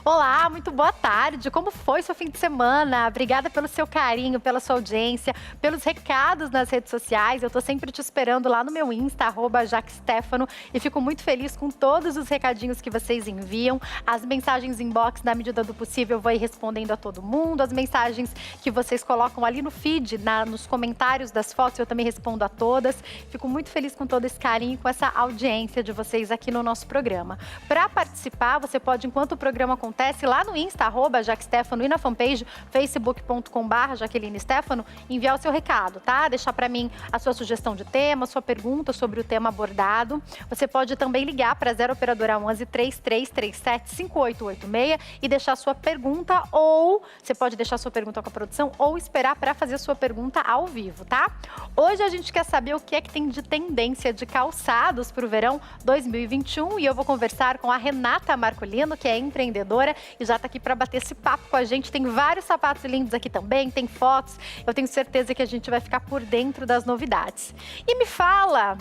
Olá, muito boa tarde. Como foi seu fim de semana? Obrigada pelo seu carinho, pela sua audiência, pelos recados nas redes sociais. Eu tô sempre te esperando lá no meu Insta, @jaquestefano, e fico muito feliz com todos os recadinhos que vocês enviam. As mensagens inbox, na medida do possível, eu vou ir respondendo a todo mundo. As mensagens que vocês colocam ali no feed, nos comentários das fotos, eu também respondo a todas. Fico muito feliz com todo esse carinho e com essa audiência de vocês aqui no nosso programa. Para participar, você pode, enquanto o programa acontece, lá no Insta, @jaquestefano, e na fanpage facebook.com/JaquelineStefano, enviar o seu recado, tá? Deixar para mim a sua sugestão de tema, sua pergunta sobre o tema abordado. Você pode também ligar para 0 operadora 11 3337 5886 e deixar sua pergunta, ou você pode deixar sua pergunta com a produção ou esperar para fazer sua pergunta ao vivo, tá? Hoje a gente quer saber o que é que tem de tendência de calçados para o verão 2021 e eu vou conversar com a Renata Marcolino, que é empreendedora e já está aqui para bater esse papo com a gente. Tem vários sapatos lindos aqui também, tem fotos. Eu tenho certeza que a gente vai ficar por dentro das novidades. E me fala,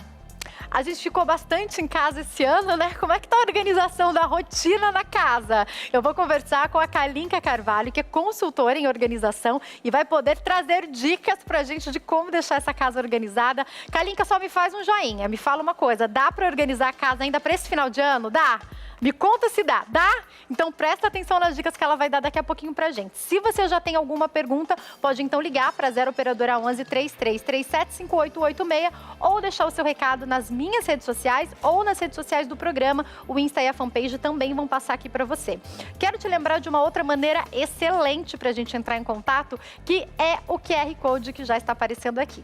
a gente ficou bastante em casa esse ano, né? Como é que tá a organização da rotina na casa? Eu vou conversar com a Kalinka Carvalho, que é consultora em organização e vai poder trazer dicas pra gente de como deixar essa casa organizada. Kalinka, só me faz um joinha, me fala uma coisa, dá para organizar a casa ainda para esse final de ano? Dá? Me conta se dá. Dá? Então presta atenção nas dicas que ela vai dar daqui a pouquinho pra gente. Se você já tem alguma pergunta, pode então ligar para 0 operadora 11 3337 5886 ou deixar o seu recado nas minhas redes sociais ou nas redes sociais do programa. O Insta e a fanpage também vão passar aqui para você. Quero te lembrar de uma outra maneira excelente para a gente entrar em contato, que é o QR Code que já está aparecendo aqui.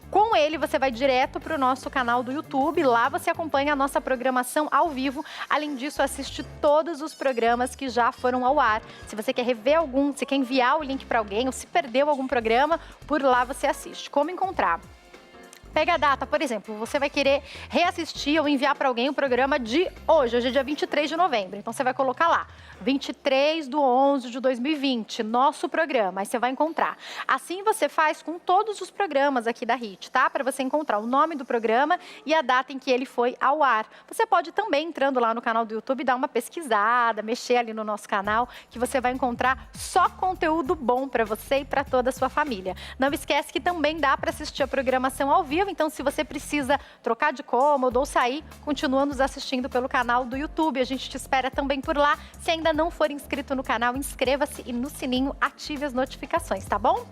Com ele, você vai direto para o nosso canal do YouTube. Lá você acompanha a nossa programação ao vivo. Além disso, assiste todos os programas que já foram ao ar. Se você quer rever algum, se quer enviar o link para alguém ou se perdeu algum programa, por lá você assiste. Como encontrar? Pega a data, por exemplo, você vai querer reassistir ou enviar para alguém o programa de hoje. Hoje é dia 23 de novembro, então você vai colocar lá, 23/11/2020, nosso programa, aí você vai encontrar. Assim você faz com todos os programas aqui da HIT, tá? Para você encontrar o nome do programa e a data em que ele foi ao ar. Você pode também, entrando lá no canal do YouTube, dar uma pesquisada, mexer ali no nosso canal, que você vai encontrar só conteúdo bom para você e para toda a sua família. Não esquece que também dá para assistir a programação ao vivo. Então, se você precisa trocar de cômodo ou sair, continua nos assistindo pelo canal do YouTube. A gente te espera também por lá. Se ainda não for inscrito no canal, inscreva-se e no sininho ative as notificações, tá bom?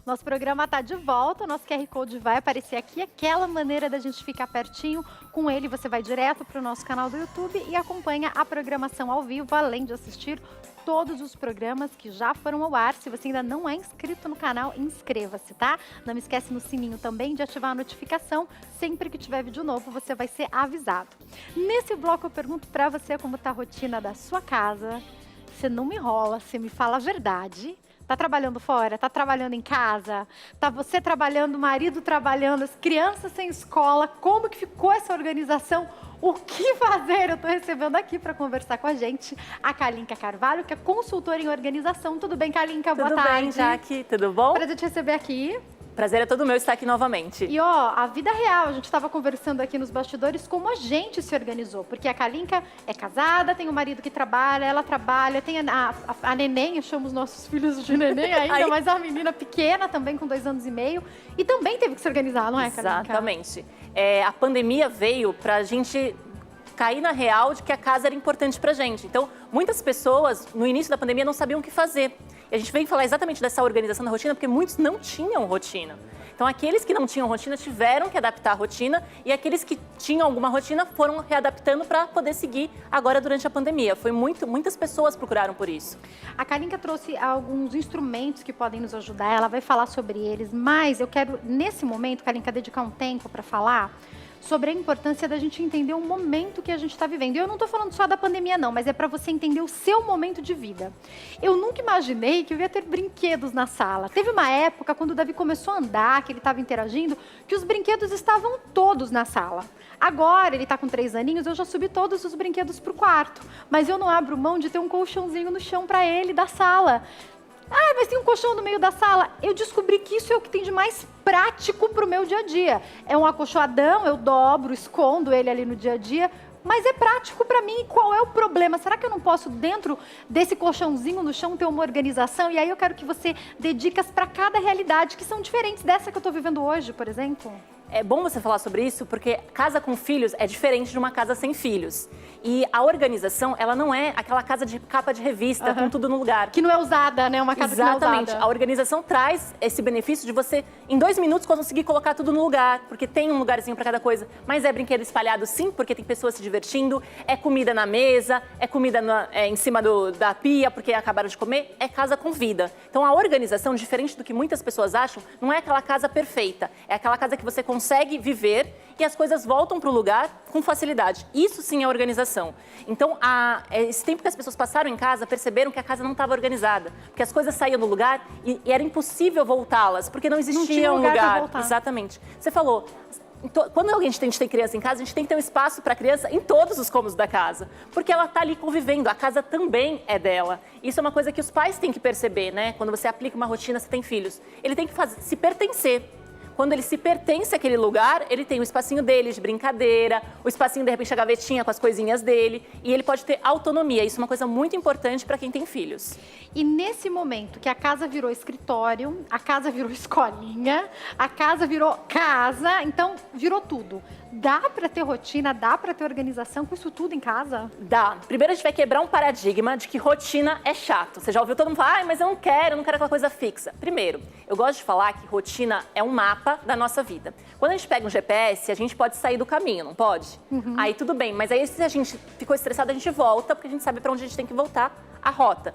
Nosso programa está de volta, o nosso QR Code vai aparecer aqui, aquela maneira da gente ficar pertinho. Com ele você vai direto para o nosso canal do YouTube e acompanha a programação ao vivo, além de assistir todos os programas que já foram ao ar. Se você ainda não é inscrito no canal, inscreva-se, tá? Não me esquece no sininho também de ativar a notificação. Sempre que tiver vídeo novo, você vai ser avisado. Nesse bloco eu pergunto para você como está a rotina da sua casa. Você não me enrola, você me fala a verdade. Tá trabalhando fora? Tá trabalhando em casa? Tá você trabalhando, o marido trabalhando, as crianças sem escola? Como que ficou essa organização? O que fazer? Eu tô recebendo aqui para conversar com a gente a Kalinka Carvalho, que é consultora em organização. Tudo bem, Kalinka? Boa tarde. Tudo bem, Jaque? Tudo bom? Prazer te receber aqui. Prazer é todo meu estar aqui novamente. E ó, a vida real, a gente estava conversando aqui nos bastidores como a gente se organizou, porque a Kalinka é casada, tem um marido que trabalha, ela trabalha, tem a neném, eu chamo os nossos filhos de neném ainda, mas a menina pequena também com 2 anos e meio, e também teve que se organizar, não é, Kalinka? Exatamente. A pandemia veio pra gente cair na real de que a casa era importante pra gente. Então, muitas pessoas, no início da pandemia, não sabiam o que fazer. E a gente veio falar exatamente dessa organização da rotina, porque muitos não tinham rotina. Então, aqueles que não tinham rotina tiveram que adaptar a rotina e aqueles que tinham alguma rotina foram readaptando para poder seguir agora durante a pandemia. Muitas pessoas procuraram por isso. A Kalinka trouxe alguns instrumentos que podem nos ajudar, ela vai falar sobre eles, mas eu quero, nesse momento, Kalinka, dedicar um tempo para falar sobre a importância da gente entender o momento que a gente está vivendo. E eu não estou falando só da pandemia, não, mas é para você entender o seu momento de vida. Eu nunca imaginei que eu ia ter brinquedos na sala. Teve uma época, quando o Davi começou a andar, que ele estava interagindo, que os brinquedos estavam todos na sala. Agora, ele está com 3 aninhos, eu já subi todos os brinquedos para o quarto. Mas eu não abro mão de ter um colchãozinho no chão para ele da sala. Ah, mas tem um colchão no meio da sala. Eu descobri que isso é o que tem de mais prático pro meu dia a dia. É um acolchoadão, eu dobro, escondo ele ali no dia a dia, mas é prático para mim. Qual é o problema? Será que eu não posso, dentro desse colchãozinho no chão, ter uma organização? E aí eu quero que você dê dicas para cada realidade, que são diferentes dessa que eu estou vivendo hoje, por exemplo. É bom você falar sobre isso, porque casa com filhos é diferente de uma casa sem filhos. E a organização, ela não é aquela casa de capa de revista, com tudo no lugar. Que não é usada, né? Uma casa que não é usada. Exatamente. A organização traz esse benefício de você, em 2 minutos, conseguir colocar tudo no lugar, porque tem um lugarzinho para cada coisa. Mas é brinquedo espalhado, sim, porque tem pessoas se divertindo, é comida na mesa, é comida em cima da pia, porque acabaram de comer, é casa com vida. Então, a organização, diferente do que muitas pessoas acham, não é aquela casa perfeita. É aquela casa que você consegue viver e as coisas voltam para o lugar com facilidade. Isso sim é organização. Então, esse tempo que as pessoas passaram em casa, perceberam que a casa não estava organizada, porque as coisas saíam do lugar e era impossível voltá-las, porque não existia um lugar. Exatamente. Você falou, quando a gente tem criança em casa, a gente tem que ter um espaço para a criança em todos os cômodos da casa, porque ela está ali convivendo, a casa também é dela. Isso é uma coisa que os pais têm que perceber, né? Quando você aplica uma rotina, você tem filhos. Ele tem que se pertencer. Quando ele se pertence àquele lugar, ele tem o espacinho dele de brincadeira, o espacinho, de repente, a gavetinha com as coisinhas dele, e ele pode ter autonomia. Isso é uma coisa muito importante para quem tem filhos. E nesse momento que a casa virou escritório, a casa virou escolinha, a casa virou casa, então virou tudo. Dá para ter rotina, dá para ter organização com isso tudo em casa? Dá. Primeiro a gente vai quebrar um paradigma de que rotina é chato. Você já ouviu todo mundo falar, mas eu não quero aquela coisa fixa. Primeiro, eu gosto de falar que rotina é um mapa da nossa vida. Quando a gente pega um GPS, a gente pode sair do caminho, não pode? Aí tudo bem, mas aí se a gente ficou estressado, a gente volta, porque a gente sabe para onde a gente tem que voltar, a rota.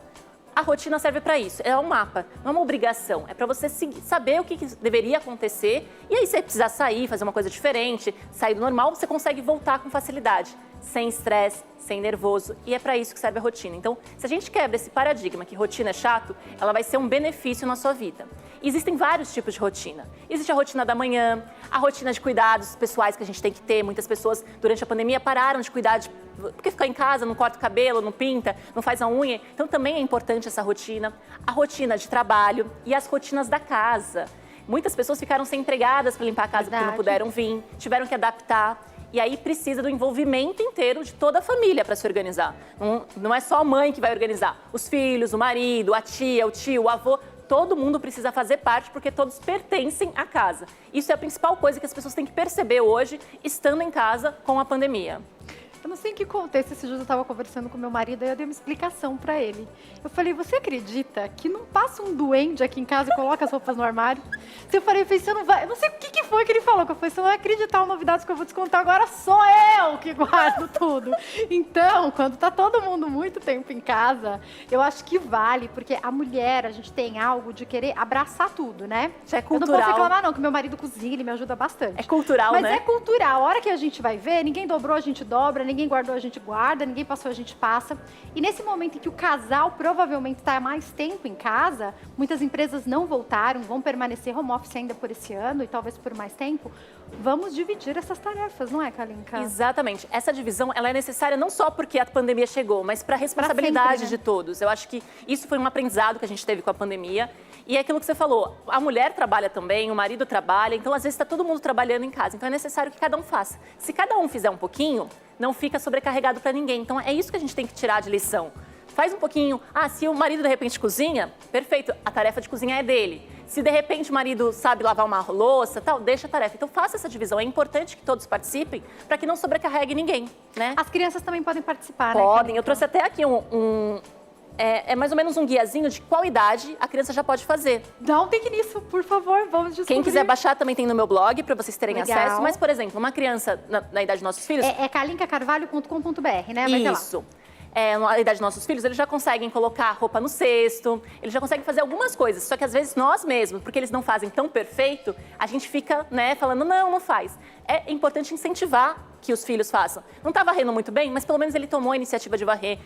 A rotina serve para isso, é um mapa, não é uma obrigação, é para você saber o que deveria acontecer e aí se você precisar sair, fazer uma coisa diferente, sair do normal, você consegue voltar com facilidade, sem estresse, sem nervoso, e é para isso que serve a rotina. Então, se a gente quebra esse paradigma que rotina é chato, ela vai ser um benefício na sua vida. E existem vários tipos de rotina. Existe a rotina da manhã, a rotina de cuidados pessoais que a gente tem que ter. Muitas pessoas, durante a pandemia, pararam de cuidar porque ficar em casa, não corta o cabelo, não pinta, não faz a unha. Então, também é importante essa rotina. A rotina de trabalho e as rotinas da casa. Muitas pessoas ficaram sem empregadas para limpar a casa porque não puderam vir, tiveram que adaptar. E aí precisa do envolvimento inteiro de toda a família para se organizar. Não é só a mãe que vai organizar. Os filhos, o marido, a tia, o tio, o avô, todo mundo precisa fazer parte porque todos pertencem à casa. Isso é a principal coisa que as pessoas têm que perceber hoje, estando em casa com a pandemia. Eu não sei em que contexto, esse dia eu estava conversando com meu marido e eu dei uma explicação para ele. Eu falei, você acredita que não passa um duende aqui em casa e coloca as roupas no armário? Eu falei, você não vai... Eu não sei o que foi que ele falou, que eu falei, você não vai acreditar as novidades que eu vou te contar agora, sou eu que guardo tudo. Então, quando tá todo mundo muito tempo em casa, eu acho que vale, porque a mulher, a gente tem algo de querer abraçar tudo, né? Já é cultural. Eu não posso reclamar não, que meu marido cozinha, ele me ajuda bastante. É cultural, mas né? Mas é cultural. A hora que a gente vai ver, ninguém dobrou, a gente dobra, ninguém guardou, a gente guarda, ninguém passou, a gente passa. E nesse momento em que o casal provavelmente está mais tempo em casa, muitas empresas não voltaram, vão permanecer home office ainda por esse ano e talvez por mais tempo, vamos dividir essas tarefas, não é, Kalinka? Exatamente. Essa divisão, ela é necessária não só porque a pandemia chegou, mas para a responsabilidade sempre, né? De todos. Eu acho que isso foi um aprendizado que a gente teve com a pandemia. E é aquilo que você falou, a mulher trabalha também, o marido trabalha, então às vezes está todo mundo trabalhando em casa. Então é necessário que cada um faça. Se cada um fizer um pouquinho, não fica sobrecarregado para ninguém. Então é isso que a gente tem que tirar de lição. Faz um pouquinho. Se o marido de repente cozinha, perfeito, a tarefa de cozinhar é dele. Se de repente o marido sabe lavar uma louça, tal, deixa a tarefa. Então faça essa divisão. É importante que todos participem para que não sobrecarregue ninguém, né? As crianças também podem participar, podem, né? Podem. Eu trouxe até aqui é mais ou menos um guiazinho de qual idade a criança já pode fazer. Dá um pique nisso, por favor, vamos descobrir. Quem quiser baixar também tem no meu blog para vocês terem Legal. Acesso. Mas, por exemplo, uma criança na idade dos nossos filhos... É kalinkacarvalho.com.br, né? Vai isso. Na idade dos nossos filhos, eles já conseguem colocar roupa no cesto, eles já conseguem fazer algumas coisas. Só que às vezes nós mesmos, porque eles não fazem tão perfeito, a gente fica, né, falando, não faz. É importante incentivar que os filhos façam. Não está varrendo muito bem, mas pelo menos ele tomou a iniciativa de varrer.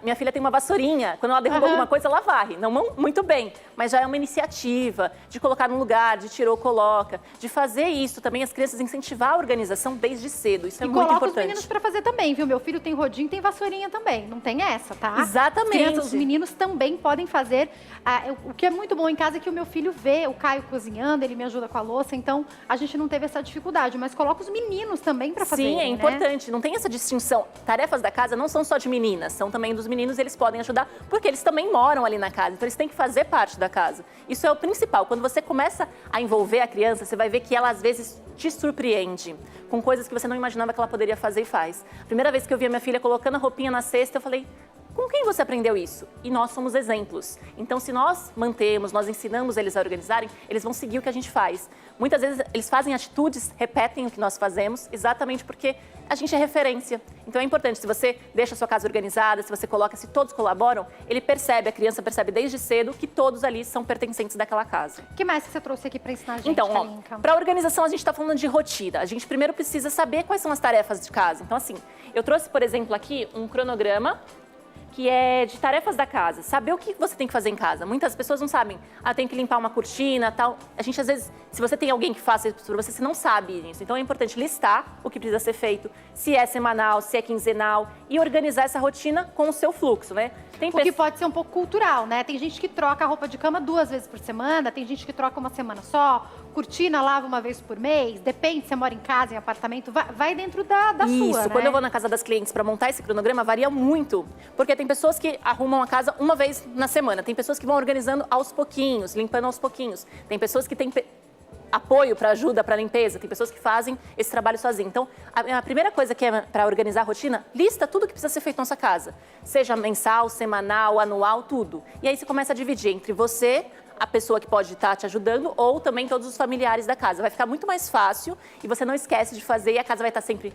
Minha filha tem uma vassourinha, quando ela derruba alguma coisa, ela varre. Não muito bem, mas já é uma iniciativa de colocar no lugar, de tirou, coloca, de fazer isso também, as crianças incentivar a organização desde cedo. Isso é muito importante. E coloca os meninos para fazer também, viu? Meu filho tem rodinho, tem vassourinha também. Não tem essa, tá? Exatamente. Os meninos também podem fazer. O que é muito bom em casa é que o meu filho vê o Caio cozinhando, ele me ajuda com a louça, então a gente não teve essa dificuldade, mas coloca os meninos também para fazer. Sim, é importante, não tem essa distinção. Tarefas da casa não são só de meninas, são também dos meninos, eles podem ajudar, porque eles também moram ali na casa, então eles têm que fazer parte da casa. Isso é o principal. Quando você começa a envolver a criança, você vai ver que ela às vezes te surpreende com coisas que você não imaginava que ela poderia fazer e faz. Primeira vez que eu vi a minha filha colocando a roupinha na cesta, eu falei: com quem você aprendeu isso? E nós somos exemplos. Então, se nós mantemos, nós ensinamos eles a organizarem, eles vão seguir o que a gente faz. Muitas vezes, eles fazem atitudes, repetem o que nós fazemos, exatamente porque a gente é referência. Então, é importante, se você deixa a sua casa organizada, se você coloca, se todos colaboram, ele percebe, a criança percebe desde cedo que todos ali são pertencentes daquela casa. O que mais que você trouxe aqui para ensinar a gente, Então, para a organização, a gente está falando de rotina. A gente primeiro precisa saber quais são as tarefas de casa. Então, assim, eu trouxe, por exemplo, aqui um cronograma, que é de tarefas da casa, saber o que você tem que fazer em casa. Muitas pessoas não sabem, tem que limpar uma cortina, tal. A gente, às vezes, se você tem alguém que faça isso para você, você não sabe isso. Então, é importante listar o que precisa ser feito, se é semanal, se é quinzenal, e organizar essa rotina com o seu fluxo, né? O que pode ser um pouco cultural, né? Tem gente que troca a roupa de cama 2 vezes por semana, tem gente que troca uma semana só, cortina lava uma vez por mês, depende se você mora em casa, em apartamento, vai dentro da sua, Isso, né? Quando eu vou na casa das clientes para montar esse cronograma, varia muito, porque tem pessoas que arrumam a casa uma vez na semana, tem pessoas que vão organizando aos pouquinhos, limpando aos pouquinhos, tem pessoas que têm apoio para ajuda, para limpeza, tem pessoas que fazem esse trabalho sozinho. Então, a primeira coisa que é para organizar a rotina, lista tudo que precisa ser feito na nossa casa, seja mensal, semanal, anual, tudo. E aí você começa a dividir entre você, a pessoa que pode estar te ajudando, ou também todos os familiares da casa. Vai ficar muito mais fácil e você não esquece de fazer e a casa vai estar sempre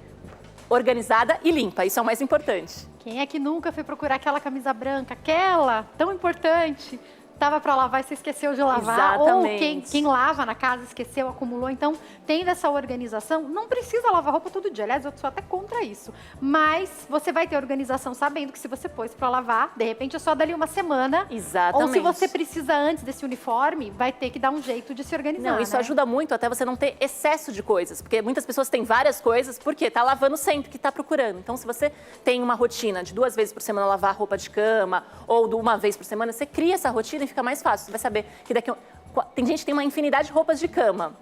organizada e limpa. Isso é o mais importante. Quem é que nunca foi procurar aquela camisa branca, aquela tão importante? Tava para lavar e você esqueceu de lavar. Exatamente. Ou quem lava na casa esqueceu, acumulou. Então, tendo essa organização, não precisa lavar roupa todo dia. Aliás, eu sou até contra isso. Mas você vai ter organização sabendo que se você pôs para lavar, de repente é só dali uma semana. Exatamente. Ou se você precisa antes desse uniforme, vai ter que dar um jeito de se organizar. Não, isso ajuda muito até você não ter excesso de coisas. Porque muitas pessoas têm várias coisas, porque tá lavando sempre que tá procurando. Então, se você tem uma rotina de 2 vezes por semana lavar roupa de cama, ou de 1 vez por semana, você cria essa rotina e fica mais fácil. Você vai saber que tem gente que tem uma infinidade de roupas de cama.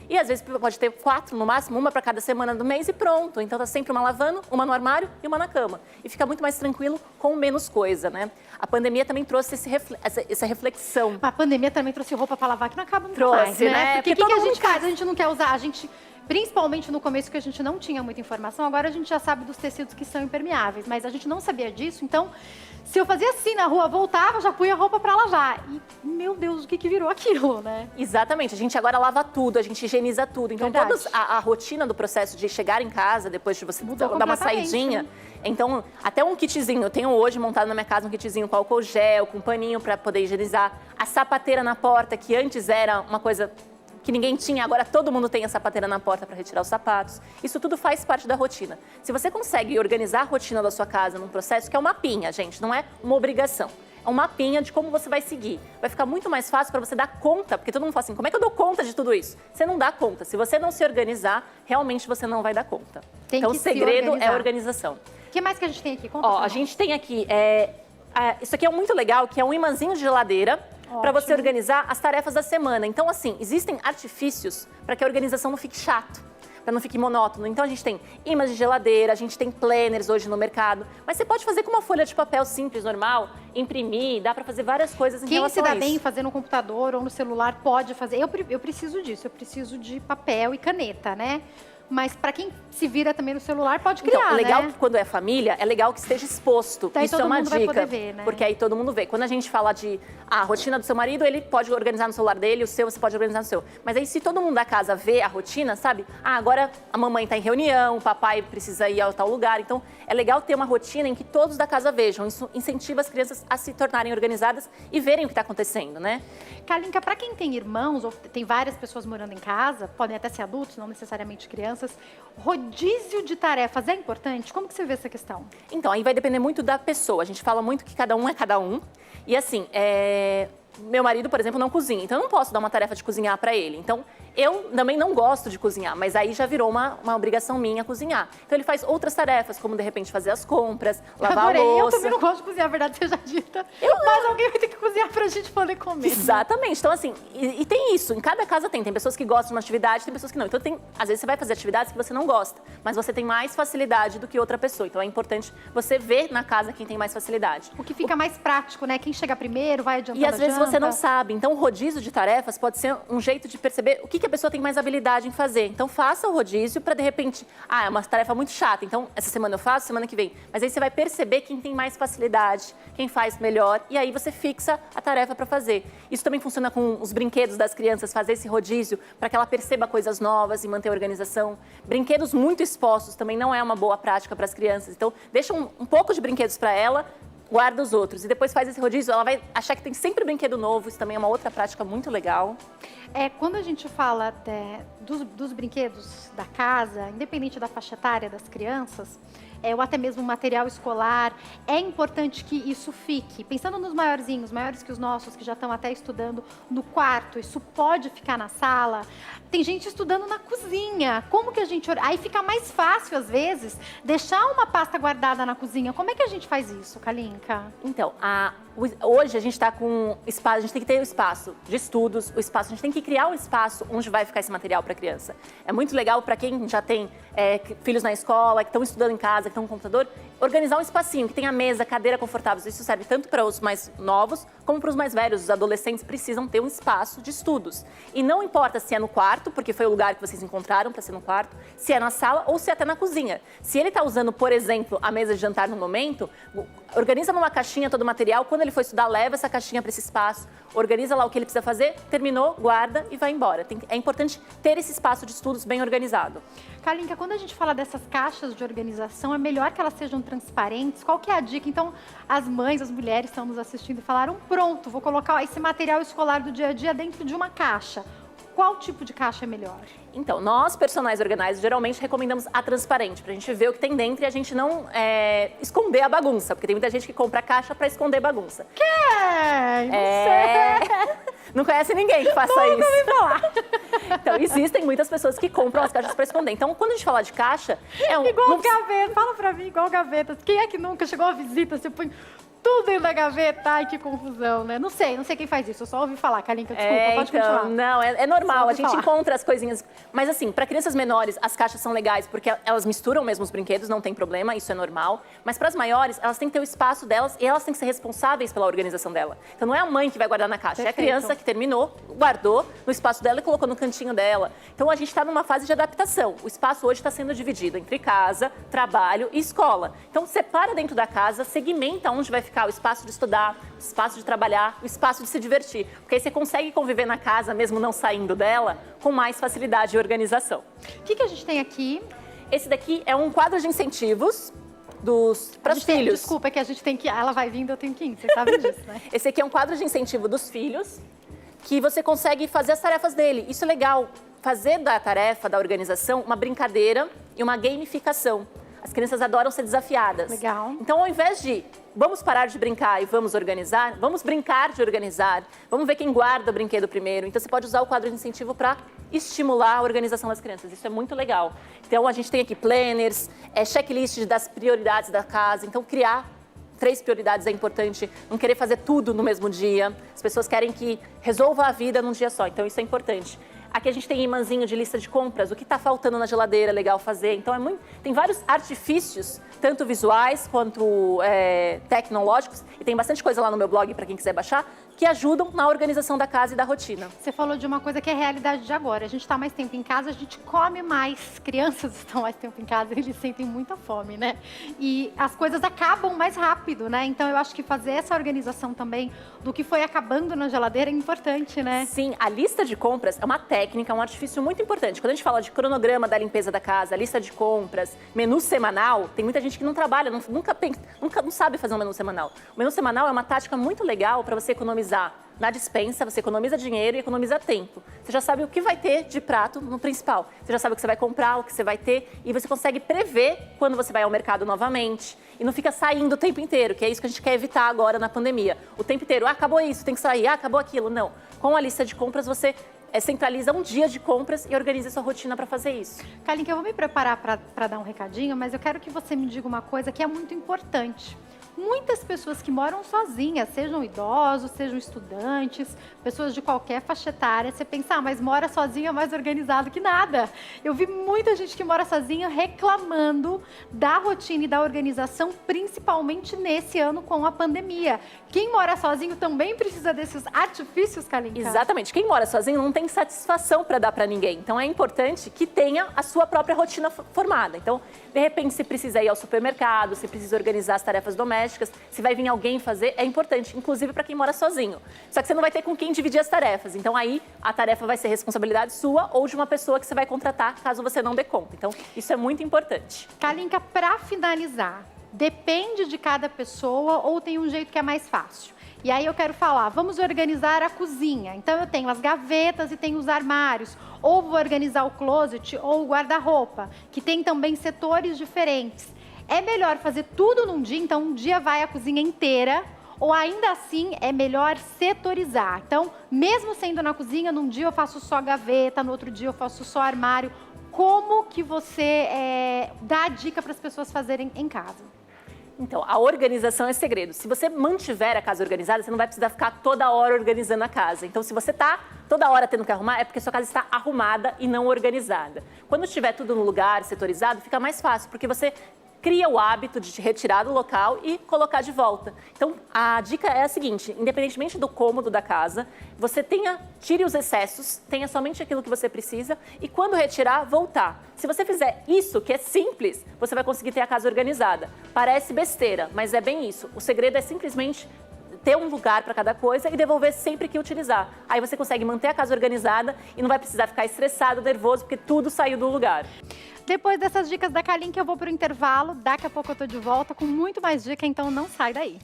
E às vezes pode ter 4 no máximo, uma para cada semana do mês e pronto. Então tá sempre uma lavando, uma no armário e uma na cama. E fica muito mais tranquilo com menos coisa, né? A pandemia também trouxe essa reflexão. A pandemia também trouxe roupa para lavar que não acaba nunca trouxe, mais, né? Porque o que a gente faz? A gente não quer usar, principalmente no começo que a gente não tinha muita informação, agora a gente já sabe dos tecidos que são impermeáveis, mas a gente não sabia disso, então se eu fazia assim na rua, voltava, já punha a roupa para lavar. E, meu Deus, o que virou aquilo, né? Exatamente, a gente agora lava tudo, a gente higieniza tudo. Então, toda a rotina do processo de chegar em casa, depois de você dar uma saidinha. Né? Então, até um kitzinho, eu tenho hoje montado na minha casa um kitzinho com álcool gel, com paninho para poder higienizar. A sapateira na porta, que antes era uma coisa que ninguém tinha, agora todo mundo tem a sapateira na porta para retirar os sapatos. Isso tudo faz parte da rotina. Se você consegue organizar a rotina da sua casa num processo que é um mapinha, gente, não é uma obrigação. É um mapinha de como você vai seguir. Vai ficar muito mais fácil para você dar conta, porque todo mundo fala assim, como é que eu dou conta de tudo isso? Você não dá conta. Se você não se organizar, realmente você não vai dar conta. Então, o segredo é a organização. O que mais que a gente tem aqui? Conta. A gente tem aqui, isso aqui é muito legal, que é um imãzinho de geladeira, para você organizar as tarefas da semana. Então, assim, existem artifícios para que a organização não fique chato, para não fique monótono. Então, a gente tem imãs de geladeira, a gente tem planners hoje no mercado, mas você pode fazer com uma folha de papel simples, normal, imprimir, dá para fazer várias coisas em relação a isso. Quem se dá bem fazer no computador ou no celular pode fazer. Eu preciso disso, eu preciso de papel e caneta, né? Mas para quem se vira também no celular, pode criar, então, legal né? Que quando é família, é legal que esteja exposto. Daí isso é uma dica, vai poder ver, né? Porque aí todo mundo vê. Quando a gente fala de a rotina do seu marido, ele pode organizar no celular dele, o seu você pode organizar no seu. Mas aí se todo mundo da casa vê a rotina, sabe? Agora a mamãe está em reunião, o papai precisa ir a tal lugar. Então é legal ter uma rotina em que todos da casa vejam. Isso incentiva as crianças a se tornarem organizadas e verem o que está acontecendo, né? Kalinka, para quem tem irmãos ou tem várias pessoas morando em casa, podem até ser adultos, não necessariamente crianças, crianças. Rodízio de tarefas é importante? Como que você vê essa questão? Então, aí vai depender muito da pessoa. A gente fala muito que cada um é cada um. E assim, meu marido, por exemplo, não cozinha, então eu não posso dar uma tarefa de cozinhar para ele. Então, eu também não gosto de cozinhar, mas aí já virou uma obrigação minha cozinhar. Então, ele faz outras tarefas, como de repente fazer as compras, lavar Adorei. a louça. Eu também não gosto de cozinhar, a verdade seja dita. Mas alguém vai ter que cozinhar pra gente poder comer. Exatamente. Então, assim, e tem isso. Em cada casa tem pessoas que gostam de uma atividade, tem pessoas que não. Então, às vezes você vai fazer atividades que você não gosta, mas você tem mais facilidade do que outra pessoa. Então, é importante você ver na casa quem tem mais facilidade. O que fica mais prático, né? Quem chega primeiro vai adiantando. E às vezes você não sabe. Então, o rodízio de tarefas pode ser um jeito de perceber o que a pessoa tem mais habilidade em fazer. Então, faça o rodízio para, de repente, é uma tarefa muito chata. Então, essa semana eu faço, semana que vem. Mas aí você vai perceber quem tem mais facilidade, quem faz melhor. E aí você fixa a tarefa para fazer. Isso também funciona com os brinquedos das crianças, fazer esse rodízio para que ela perceba coisas novas e manter a organização. Brinquedos muito expostos também não é uma boa prática para as crianças. Então, deixa um pouco de brinquedos para ela, guarda os outros. E depois faz esse rodízio, ela vai achar que tem sempre brinquedo novo. Isso também é uma outra prática muito legal. Quando a gente fala dos brinquedos da casa, independente da faixa etária das crianças, ou até mesmo material escolar, é importante que isso fique. Pensando nos maiorzinhos, maiores que os nossos, que já estão até estudando no quarto, isso pode ficar na sala. Tem gente estudando na cozinha. Como que a gente... Aí fica mais fácil, às vezes, deixar uma pasta guardada na cozinha. Como é que a gente faz isso, Kalinka? Então, hoje a gente está com espaço, a gente tem que ter o espaço de estudos, a gente tem que criar um espaço onde vai ficar esse material para a criança. É muito legal para quem já tem filhos na escola, que estão estudando em casa, que estão no computador, organizar um espacinho, que tenha mesa, cadeira confortável. Isso serve tanto para os mais novos, como para os mais velhos. Os adolescentes precisam ter um espaço de estudos. E não importa se é no quarto, porque foi o lugar que vocês encontraram para ser no quarto, se é na sala ou se é até na cozinha. Se ele está usando, por exemplo, a mesa de jantar no momento, organiza numa caixinha todo o material. Quando ele for estudar, leva essa caixinha para esse espaço, organiza lá o que ele precisa fazer, terminou, guarda e vai embora. É importante ter esse espaço de estudos bem organizado. Kalinka, quando a gente fala dessas caixas de organização, é melhor que elas sejam transparentes? Qual que é a dica? Então, as mães, as mulheres estão nos assistindo e falaram, pronto, vou colocar esse material escolar do dia a dia dentro de uma caixa. Qual tipo de caixa é melhor? Então, nós, personagens organizados, geralmente recomendamos a transparente, pra gente ver o que tem dentro e a gente não esconder a bagunça, porque tem muita gente que compra a caixa pra esconder bagunça. Quem? Não sei. Não conhece ninguém que faça isso. Nunca ouvi falar. Então, existem muitas pessoas que compram as caixas pra esconder. Então, quando a gente fala de caixa, Igual gaveta, fala pra mim, igual gaveta. Quem é que nunca chegou a visita, você põe tudo dentro da gaveta? Ai, que confusão, né? Não sei quem faz isso, eu só ouvi falar, Kalinka, desculpa, pode continuar. Não, é normal, a gente encontra as coisinhas. Mas assim, para crianças menores, as caixas são legais, porque elas misturam mesmo os brinquedos, não tem problema, isso é normal. Mas para as maiores, elas têm que ter o espaço delas e elas têm que ser responsáveis pela organização dela. Então não é a mãe que vai guardar na caixa, Perfeito. É a criança que terminou, guardou no espaço dela e colocou no cantinho dela. Então a gente está numa fase de adaptação. O espaço hoje está sendo dividido entre casa, trabalho e escola. Então separa dentro da casa, segmenta onde vai ficar o espaço de estudar, o espaço de trabalhar, o espaço de se divertir. Porque aí você consegue conviver na casa, mesmo não saindo dela, com mais facilidade e organização. O que a gente tem aqui? Esse daqui é um quadro de incentivos para os filhos. Desculpa, é que a gente tem que... Ela vai vindo, eu tenho que ir, vocês sabem disso, né? Esse aqui é um quadro de incentivo dos filhos, que você consegue fazer as tarefas dele. Isso é legal, fazer da tarefa, da organização, uma brincadeira e uma gamificação. As crianças adoram ser desafiadas. Legal. Então, ao invés de vamos parar de brincar e vamos organizar, vamos brincar de organizar, vamos ver quem guarda o brinquedo primeiro. Então, você pode usar o quadro de incentivo para estimular a organização das crianças. Isso é muito legal. Então, a gente tem aqui planners, checklists das prioridades da casa. Então, criar 3 prioridades é importante. Não querer fazer tudo no mesmo dia. As pessoas querem que resolva a vida num dia só. Então, isso é importante. Aqui a gente tem imãzinho de lista de compras, o que está faltando na geladeira, é legal fazer. Então, tem vários artifícios, tanto visuais quanto tecnológicos, e tem bastante coisa lá no meu blog para quem quiser baixar, que ajudam na organização da casa e da rotina. Você falou de uma coisa que é realidade de agora. A gente está mais tempo em casa, a gente come mais. Crianças estão mais tempo em casa, eles sentem muita fome, né? E as coisas acabam mais rápido, né? Então, eu acho que fazer essa organização também do que foi acabando na geladeira é importante, né? Sim, a lista de compras é uma técnica, um artifício muito importante. Quando a gente fala de cronograma da limpeza da casa, lista de compras, menu semanal, tem muita gente que não trabalha, nunca não sabe fazer um menu semanal. O menu semanal é uma tática muito legal para você economizar na despensa, você economiza dinheiro e economiza tempo. Você já sabe o que vai ter de prato no principal. Você já sabe o que você vai comprar, o que você vai ter, e você consegue prever quando você vai ao mercado novamente. E não fica saindo o tempo inteiro, que é isso que a gente quer evitar agora na pandemia. O tempo inteiro, acabou isso, tem que sair, acabou aquilo. Não. Com a lista de compras, você centraliza um dia de compras e organiza sua rotina para fazer isso. Kalinka, eu vou me preparar para dar um recadinho, mas eu quero que você me diga uma coisa que é muito importante. Muitas pessoas que moram sozinhas, sejam idosos, sejam estudantes, pessoas de qualquer faixa etária, você pensa, mas mora sozinha é mais organizado que nada. Eu vi muita gente que mora sozinha reclamando da rotina e da organização, principalmente nesse ano com a pandemia. Quem mora sozinho também precisa desses artifícios, Kalinka? Exatamente. Quem mora sozinho não tem satisfação para dar para ninguém. Então é importante que tenha a sua própria rotina formada. Então, de repente, se precisa ir ao supermercado, se precisa organizar as tarefas domésticas, se vai vir alguém fazer, é importante, inclusive para quem mora sozinho. Só que você não vai ter com quem dividir as tarefas. Então aí a tarefa vai ser responsabilidade sua ou de uma pessoa que você vai contratar, caso você não dê conta. Então isso é muito importante. Kalinka, para finalizar, depende de cada pessoa ou tem um jeito que é mais fácil? E aí eu quero falar, vamos organizar a cozinha. Então eu tenho as gavetas e tenho os armários. Ou vou organizar o closet ou o guarda-roupa, que tem também setores diferentes. É melhor fazer tudo num dia, então um dia vai a cozinha inteira, ou ainda assim é melhor setorizar. Então, mesmo sendo na cozinha, num dia eu faço só gaveta, no outro dia eu faço só armário. Como que você dá a dica para as pessoas fazerem em casa? Então, a organização é segredo. Se você mantiver a casa organizada, você não vai precisar ficar toda hora organizando a casa. Então, se você está toda hora tendo que arrumar, é porque sua casa está arrumada e não organizada. Quando estiver tudo no lugar, setorizado, fica mais fácil, porque você cria o hábito de retirar do local e colocar de volta. Então, a dica é a seguinte, independentemente do cômodo da casa, você tire os excessos, tenha somente aquilo que você precisa e quando retirar, voltar. Se você fizer isso, que é simples, você vai conseguir ter a casa organizada. Parece besteira, mas é bem isso. O segredo é simplesmente ter um lugar para cada coisa e devolver sempre que utilizar. Aí você consegue manter a casa organizada e não vai precisar ficar estressado, nervoso, porque tudo saiu do lugar. Depois dessas dicas da Kalinka, eu vou para o intervalo. Daqui a pouco eu tô de volta com muito mais dica, então não sai daí.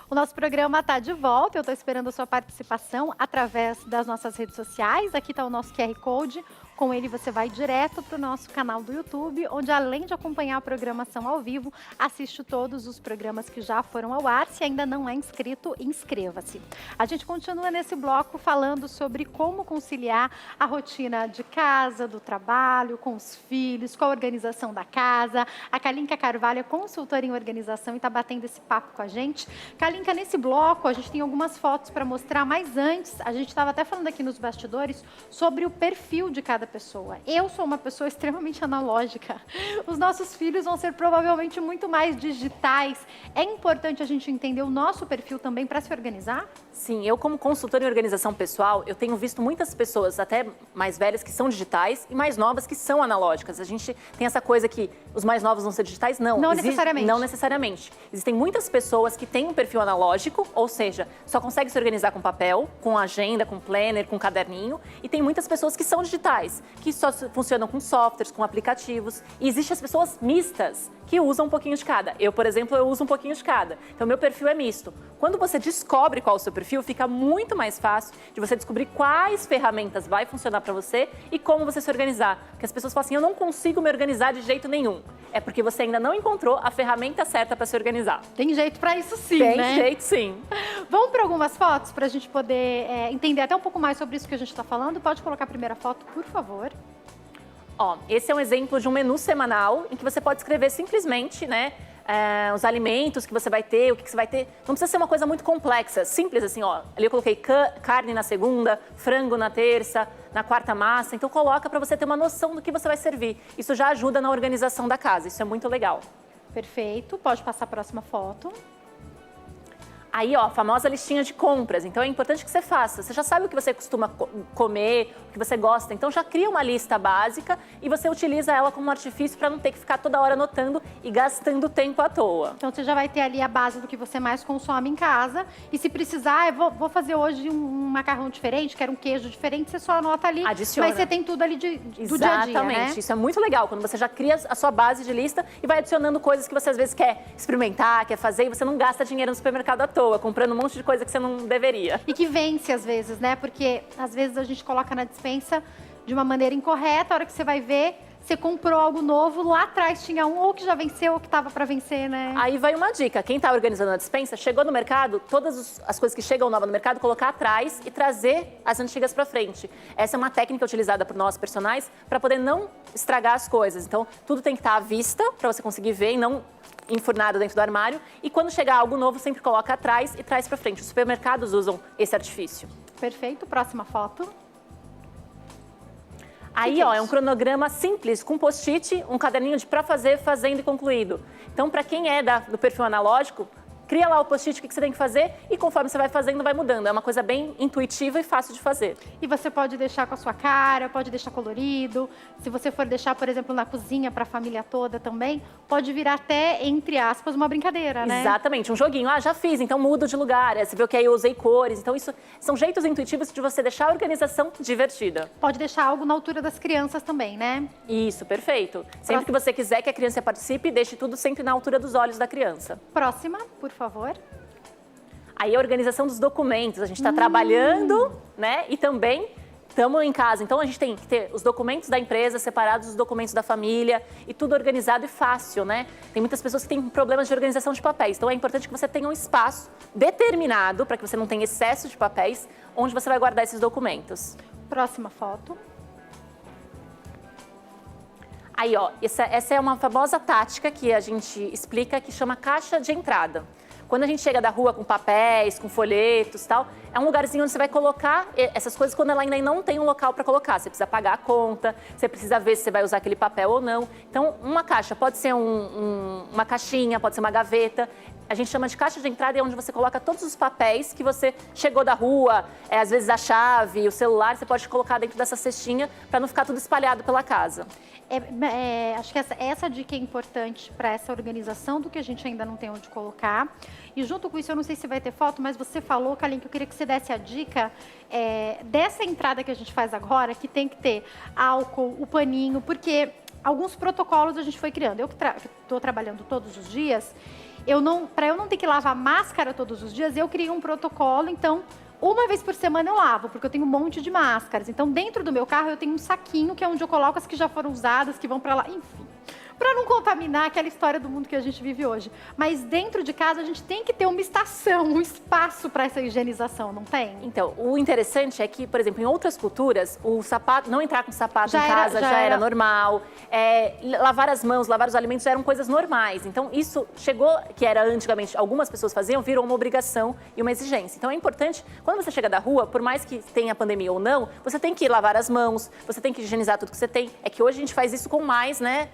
O nosso programa está de volta, eu estou esperando a sua participação através das nossas redes sociais. Aqui está o nosso QR Code. Com ele você vai direto para o nosso canal do YouTube, onde além de acompanhar a programação ao vivo, assiste todos os programas que já foram ao ar. Se ainda não é inscrito, inscreva-se. A gente continua nesse bloco falando sobre como conciliar a rotina de casa, do trabalho, com os filhos, com a organização da casa. A Kalinka Carvalho é consultora em organização e está batendo esse papo com a gente. Kalinka, nesse bloco a gente tem algumas fotos para mostrar, mas antes, a gente estava até falando aqui nos bastidores sobre o perfil de cada pessoa. Eu sou uma pessoa extremamente analógica. Os nossos filhos vão ser provavelmente muito mais digitais. É importante a gente entender o nosso perfil também para se organizar? Sim, eu como consultora em organização pessoal, eu tenho visto muitas pessoas, até mais velhas, que são digitais e mais novas que são analógicas. A gente tem essa coisa que os mais novos vão ser digitais? Não. Não necessariamente. Não necessariamente. Existem muitas pessoas que têm um perfil analógico, ou seja, só conseguem se organizar com papel, com agenda, com planner, com caderninho. E tem muitas pessoas que são digitais, que só funcionam com softwares, com aplicativos. E existem as pessoas mistas, que usam um pouquinho de cada. Eu, por exemplo, eu uso um pouquinho de cada. Então, meu perfil é misto. Quando você descobre qual é o seu perfil, fica muito mais fácil de você descobrir quais ferramentas vai funcionar para você e como você se organizar. Porque as pessoas falam assim, eu não consigo me organizar de jeito nenhum. É porque você ainda não encontrou a ferramenta certa para se organizar. Tem jeito para isso sim, né? Tem jeito sim. Vamos para algumas fotos para a gente poder entender até um pouco mais sobre isso que a gente está falando. Pode colocar a primeira foto, por favor. Ó, esse é um exemplo de um menu semanal em que você pode escrever simplesmente, né, os alimentos que você vai ter, o que você vai ter. Não precisa ser uma coisa muito complexa, simples assim, ó. Ali eu coloquei carne na segunda, frango na terça, na quarta massa. Então coloca para você ter uma noção do que você vai servir. Isso já ajuda na organização da casa, isso é muito legal. Perfeito, pode passar a próxima foto. Aí, ó, a famosa listinha de compras. Então, é importante que você faça. Você já sabe o que você costuma comer, o que você gosta. Então, já cria uma lista básica e você utiliza ela como um artifício para não ter que ficar toda hora anotando e gastando tempo à toa. Então, você já vai ter ali a base do que você mais consome em casa. E se precisar, eu vou fazer hoje um macarrão diferente, quero um queijo diferente, você só anota ali. Adiciona. Mas você tem tudo ali do dia a dia, Exatamente. né? Isso é muito legal, quando você já cria a sua base de lista e vai adicionando coisas que você às vezes quer experimentar, quer fazer, e você não gasta dinheiro no supermercado à toa, comprando um monte de coisa que você não deveria. E que vence às vezes, né? Porque às vezes a gente coloca na despensa de uma maneira incorreta, a hora que você vai ver, você comprou algo novo, lá atrás tinha um ou que já venceu ou que estava para vencer, né? Aí vai uma dica, quem está organizando a despensa, chegou no mercado, todas as coisas que chegam novas no mercado, colocar atrás e trazer as antigas para frente. Essa é uma técnica utilizada por nós personagens para poder não estragar as coisas. Então, tudo tem que estar à vista para você conseguir ver e não enfurnado dentro do armário. E quando chegar algo novo, sempre coloca atrás e traz para frente. Os supermercados usam esse artifício. Perfeito, próxima foto. Aí, ó, é um cronograma simples, com post-it, um caderninho de pra fazer, fazendo e concluído. Então, para quem é do perfil analógico, cria lá o post-it, o que você tem que fazer, e conforme você vai fazendo, vai mudando. É uma coisa bem intuitiva e fácil de fazer. E você pode deixar com a sua cara, pode deixar colorido. Se você for deixar, por exemplo, na cozinha para a família toda também, pode virar até, entre aspas, uma brincadeira, né? Exatamente, um joguinho. Ah, já fiz, então mudo de lugar. Você viu que aí eu usei cores. Então, isso são jeitos intuitivos de você deixar a organização divertida. Pode deixar algo na altura das crianças também, né? Isso, perfeito. Sempre que você quiser que a criança participe, deixe tudo sempre na altura dos olhos da criança. Próxima, por favor. Aí a organização dos documentos, a gente está trabalhando, né? E também estamos em casa. Então a gente tem que ter os documentos da empresa separados dos documentos da família e tudo organizado e fácil, né? Tem muitas pessoas que têm problemas de organização de papéis. Então é importante que você tenha um espaço determinado para que você não tenha excesso de papéis, onde você vai guardar esses documentos. Próxima foto. Aí, ó, essa é uma famosa tática que a gente explica que chama caixa de entrada. Quando a gente chega da rua com papéis, com folhetos e tal, é um lugarzinho onde você vai colocar essas coisas quando ela ainda não tem um local para colocar. Você precisa pagar a conta, você precisa ver se você vai usar aquele papel ou não. Então, uma caixa pode ser uma caixinha, pode ser uma gaveta. A gente chama de caixa de entrada, é onde você coloca todos os papéis que você chegou da rua, às vezes a chave, o celular, você pode colocar dentro dessa cestinha para não ficar tudo espalhado pela casa. Acho que essa dica é importante para essa organização do que a gente ainda não tem onde colocar. E junto com isso, eu não sei se vai ter foto, mas você falou, Kaline, que eu queria que você desse a dica dessa entrada que a gente faz agora, que tem que ter álcool, o paninho, porque alguns protocolos a gente foi criando. Eu que estou trabalhando todos os dias, para eu não ter que lavar máscara todos os dias, eu criei um protocolo, então uma vez por semana eu lavo, porque eu tenho um monte de máscaras. Então, dentro do meu carro, eu tenho um saquinho, que é onde eu coloco as que já foram usadas, que vão para lá, enfim. Para não contaminar aquela história do mundo que a gente vive hoje. Mas dentro de casa, a gente tem que ter uma estação, um espaço para essa higienização, não tem? Então, o interessante é que, por exemplo, em outras culturas, o sapato, não entrar com sapato em casa já era normal. Lavar as mãos, lavar os alimentos eram coisas normais. Então, isso chegou, que era antigamente, algumas pessoas faziam, virou uma obrigação e uma exigência. Então, é importante, quando você chega da rua, por mais que tenha pandemia ou não, você tem que lavar as mãos, você tem que higienizar tudo que você tem. É que hoje a gente faz isso com mais, né?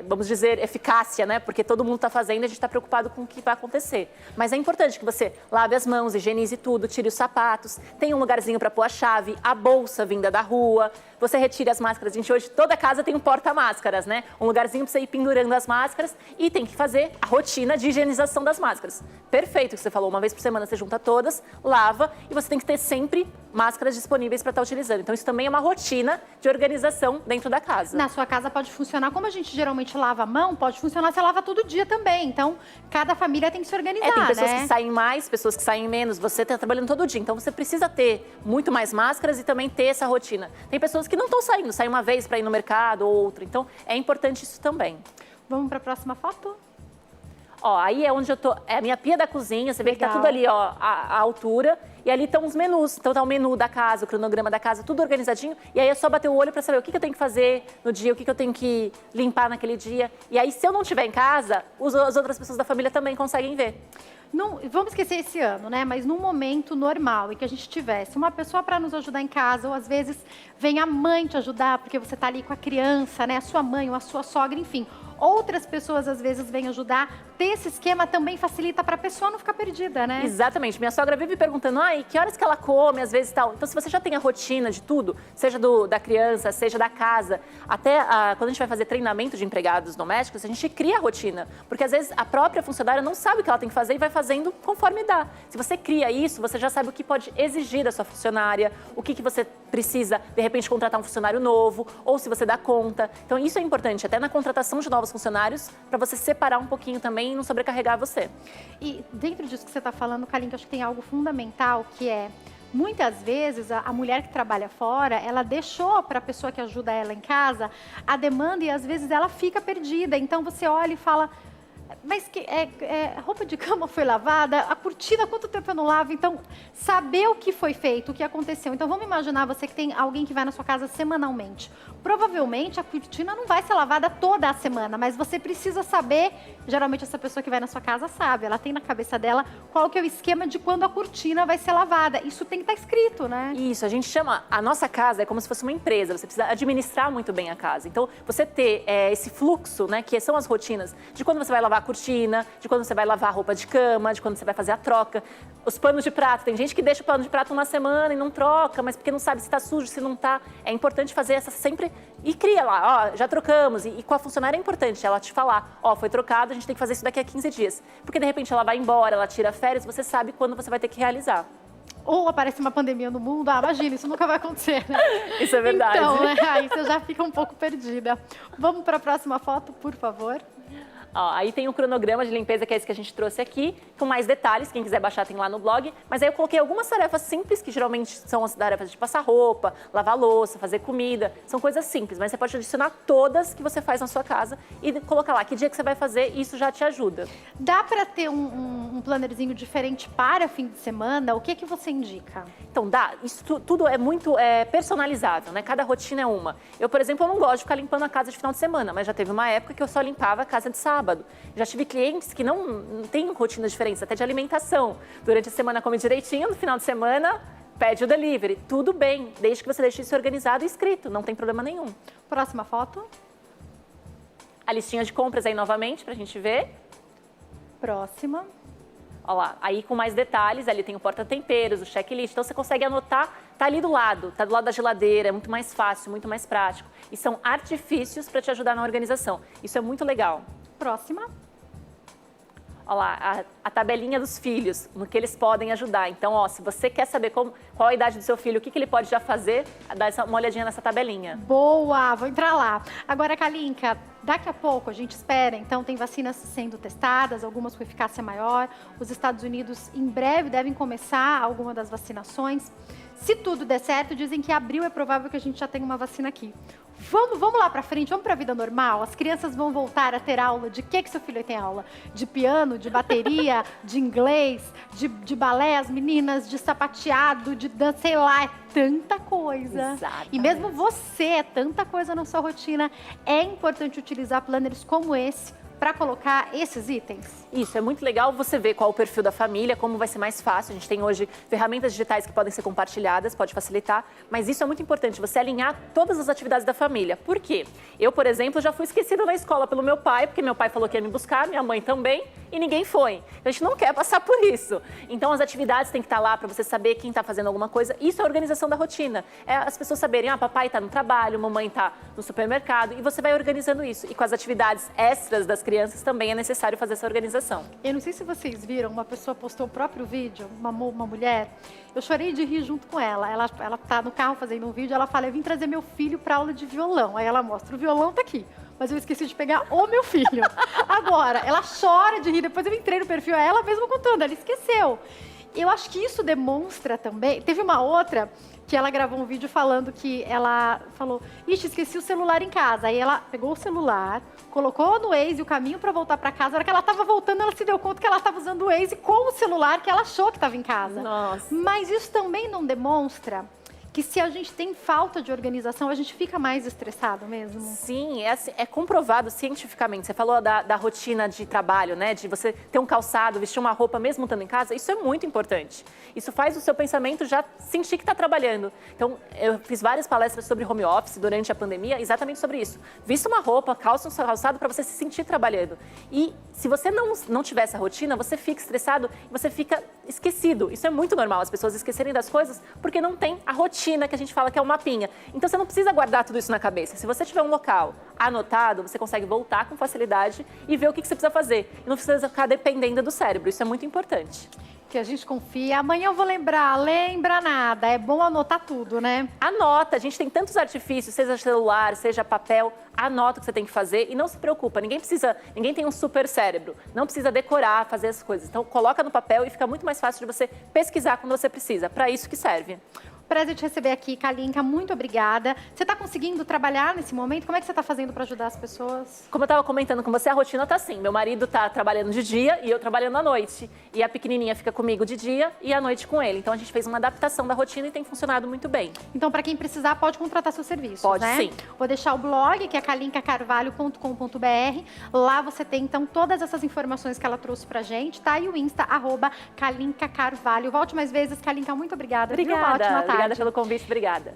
Vamos dizer, eficácia, né? Porque todo mundo está fazendo e a gente está preocupado com o que vai acontecer. Mas é importante que você lave as mãos, higienize tudo, tire os sapatos, tenha um lugarzinho para pôr a chave, a bolsa vinda da rua, você retire as máscaras. Gente, hoje toda casa tem um porta-máscaras, né? Um lugarzinho para você ir pendurando as máscaras e tem que fazer a rotina de higienização das máscaras. Perfeito, que você falou, uma vez por semana você junta todas, lava e você tem que ter sempre máscaras disponíveis para estar utilizando. Então, isso também é uma rotina de organização dentro da casa. Na sua casa pode funcionar como a gente geralmente lava a mão, pode funcionar você lava todo dia também. Então, cada família tem que se organizar, tem pessoas né? que saem mais, pessoas que saem menos. Você está trabalhando todo dia, então você precisa ter muito mais máscaras e também ter essa rotina. Tem pessoas que não estão saindo, saem uma vez para ir no mercado ou outra. Então, é importante isso também. Vamos para a próxima foto? Ó, aí é onde eu tô, é a minha pia da cozinha, você vê que tá tudo ali, ó, a altura. e ali estão os menus. Então tá o menu da casa, o cronograma da casa, tudo organizadinho. E aí é só bater o olho para saber o que eu tenho que fazer no dia, o que eu tenho que limpar naquele dia. E aí, se eu não estiver em casa, as outras pessoas da família também conseguem ver. Não, vamos esquecer esse ano, né? Mas num momento normal em que a gente tivesse uma pessoa para nos ajudar em casa, ou às vezes vem a mãe te ajudar, porque você está ali com a criança, né? A sua mãe ou a sua sogra, enfim. Outras pessoas às vezes vêm ajudar. Ter esse esquema também facilita para a pessoa não ficar perdida, né? Exatamente. Minha sogra vive perguntando, ai, que horas que ela come, às vezes tal. Então, se você já tem a rotina de tudo, seja da criança, seja da casa, até quando a gente vai fazer treinamento de empregados domésticos, a gente cria a rotina. Porque às vezes a própria funcionária não sabe o que ela tem que fazer e vai fazendo conforme dá. Se você cria isso, você já sabe o que pode exigir da sua funcionária, o que você precisa, de repente, contratar um funcionário novo, ou se você dá conta. Então, isso é importante, até na contratação de novos funcionários, para você separar um pouquinho também e não sobrecarregar você. E dentro disso que você está falando, Kalinka, acho que tem algo fundamental, que é, muitas vezes, a mulher que trabalha fora, ela deixou para a pessoa que ajuda ela em casa a demanda e às vezes ela fica perdida. Então, você olha e fala... Mas roupa de cama foi lavada, a cortina, quanto tempo eu não lavo? Então, saber o que foi feito, o que aconteceu. Então, vamos imaginar você que tem alguém que vai na sua casa semanalmente. Provavelmente, a cortina não vai ser lavada toda a semana, mas você precisa saber, geralmente essa pessoa que vai na sua casa sabe, ela tem na cabeça dela qual que é o esquema de quando a cortina vai ser lavada. Isso tem que estar escrito, né? Isso, a gente chama, a nossa casa é como se fosse uma empresa, você precisa administrar muito bem a casa. Então, você ter esse fluxo, né, que são as rotinas, de quando você vai lavar a cortina, de quando você vai lavar a roupa de cama, de quando você vai fazer a troca. Os panos de prato, tem gente que deixa o pano de prato uma semana e não troca, mas porque não sabe se está sujo, se não está. É importante fazer essa sempre... E cria lá, ó, já trocamos. E com a funcionária é importante ela te falar, ó, foi trocado, a gente tem que fazer isso daqui a 15 dias. Porque de repente ela vai embora, ela tira férias, você sabe quando você vai ter que realizar. Ou aparece uma pandemia no mundo, imagina, isso nunca vai acontecer, né? Isso é verdade. Então, né, aí você já fica um pouco perdida. Vamos para a próxima foto, por favor. Ó, aí tem o cronograma de limpeza, que é esse que a gente trouxe aqui, com mais detalhes, quem quiser baixar tem lá no blog. Mas aí eu coloquei algumas tarefas simples, que geralmente são as tarefas de passar roupa, lavar louça, fazer comida. São coisas simples, mas você pode adicionar todas que você faz na sua casa e colocar lá que dia que você vai fazer, e isso já te ajuda. Dá para ter um plannerzinho diferente para fim de semana? O que você indica? Então, dá. Isso tudo é muito personalizável, né? Cada rotina é uma. Eu, por exemplo, eu não gosto de ficar limpando a casa de final de semana, mas já teve uma época que eu só limpava a casa de sábado. Já tive clientes que não têm rotinas diferentes, até de alimentação. Durante a semana come direitinho, no final de semana pede o delivery. Tudo bem, desde que você deixe isso organizado e escrito, não tem problema nenhum. Próxima foto. A listinha de compras aí novamente, pra gente ver. Próxima. Olha lá, aí com mais detalhes, ali tem o porta-temperos, o checklist, então você consegue anotar, tá ali do lado da geladeira, é muito mais fácil, muito mais prático. E são artifícios para te ajudar na organização. Isso é muito legal. Próxima. Olha lá, a tabelinha dos filhos, no que eles podem ajudar. Então, ó, se você quer saber qual a idade do seu filho, o que ele pode já fazer, dá uma olhadinha nessa tabelinha. Boa, vou entrar lá. Agora, Kalinka, daqui a pouco a gente espera, então tem vacinas sendo testadas, algumas com eficácia maior. Os Estados Unidos em breve devem começar alguma das vacinações. Se tudo der certo, dizem que em abril é provável que a gente já tenha uma vacina aqui. Vamos lá pra frente, vamos pra vida normal? As crianças vão voltar a ter aula de que seu filho tem aula? De piano, de bateria, de inglês, de balé, as meninas, de sapateado, de dança, sei lá, é tanta coisa. Exatamente. E mesmo você, é tanta coisa na sua rotina. É importante utilizar planners como esse para colocar esses itens? Isso, é muito legal você ver qual é o perfil da família, como vai ser mais fácil. A gente tem hoje ferramentas digitais que podem ser compartilhadas, pode facilitar, mas isso é muito importante, você alinhar todas as atividades da família. Por quê? Eu, por exemplo, já fui esquecida na escola pelo meu pai, porque meu pai falou que ia me buscar, minha mãe também, e ninguém foi. A gente não quer passar por isso. Então, as atividades têm que estar lá para você saber quem está fazendo alguma coisa. Isso é a organização da rotina. É as pessoas saberem, papai está no trabalho, mamãe está no supermercado, e você vai organizando isso. E com as atividades extras das crianças também é necessário fazer essa organização. Eu não sei se vocês viram, uma pessoa postou o próprio vídeo, uma mulher, eu chorei de rir junto com ela. Ela tá no carro fazendo um vídeo, ela fala, eu vim trazer meu filho para aula de violão. Aí ela mostra, o violão tá aqui, mas eu esqueci de pegar o meu filho. Agora, ela chora de rir, depois eu entrei no perfil, ela mesma contando, ela esqueceu. Eu acho que isso demonstra também... Teve uma outra que ela gravou um vídeo falando que ela falou, ixi, esqueci o celular em casa. Aí ela pegou o celular, colocou no Waze o caminho para voltar para casa. Na hora que ela estava voltando, ela se deu conta que ela estava usando o Waze com o celular que ela achou que estava em casa. Nossa. Mas isso também não demonstra que se a gente tem falta de organização, a gente fica mais estressado mesmo? Sim, é comprovado cientificamente. Você falou da rotina de trabalho, né? De você ter um calçado, vestir uma roupa mesmo estando em casa. Isso é muito importante. Isso faz o seu pensamento já sentir que está trabalhando. Então, eu fiz várias palestras sobre home office durante a pandemia, exatamente sobre isso. Vista uma roupa, calça um calçado para você se sentir trabalhando. E se você não tiver essa rotina, você fica estressado e você fica esquecido. Isso é muito normal, as pessoas esquecerem das coisas porque não tem a rotina que a gente fala que é um mapinha. Então, você não precisa guardar tudo isso na cabeça. Se você tiver um local anotado, você consegue voltar com facilidade e ver o que você precisa fazer. E não precisa ficar dependendo do cérebro. Isso é muito importante. Que a gente confia. Amanhã eu vou lembrar. Lembra nada. É bom anotar tudo, né? Anota. A gente tem tantos artifícios, seja celular, seja papel. Anota o que você tem que fazer e não se preocupa. Ninguém tem um super cérebro. Não precisa decorar, fazer as coisas. Então, coloca no papel e fica muito mais fácil de você pesquisar quando você precisa. Para isso que serve. Prazer te receber aqui, Kalinka. Muito obrigada. Você está conseguindo trabalhar nesse momento? Como é que você está fazendo para ajudar as pessoas? Como eu estava comentando com você, a rotina está assim. Meu marido está trabalhando de dia e eu trabalhando à noite. E a pequenininha fica comigo de dia e à noite com ele. Então, a gente fez uma adaptação da rotina e tem funcionado muito bem. Então, para quem precisar, pode contratar seus serviços, Pode, né? sim. Vou deixar o blog, que é kalinkacarvalho.com.br. Lá você tem, então, todas essas informações que ela trouxe pra gente, tá? E o Insta, @kalinkacarvalho. Volte mais vezes, Kalinka. Muito obrigada. Obrigada. Viu? Uma ótima tarde. Obrigada pelo convite. Obrigada.